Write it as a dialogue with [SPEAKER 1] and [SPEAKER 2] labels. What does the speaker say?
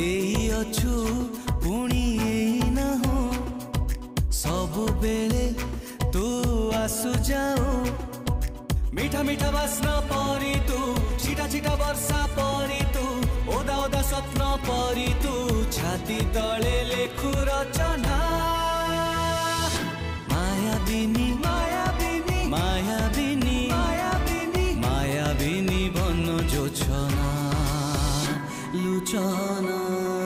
[SPEAKER 1] एई अछु पुणी एई ना हो सबु बेले तू आसु जाओ मीठा मीठा बास्ना परी तू छिटा छिटा वर्षा परी तू ओदा ओदा स्वप्न परी तू छाती तले लेखु रचना मायाबिनी मायाबिनी मायाबिनी मायाबिनी मायाबिनी बन जोछना लुचना।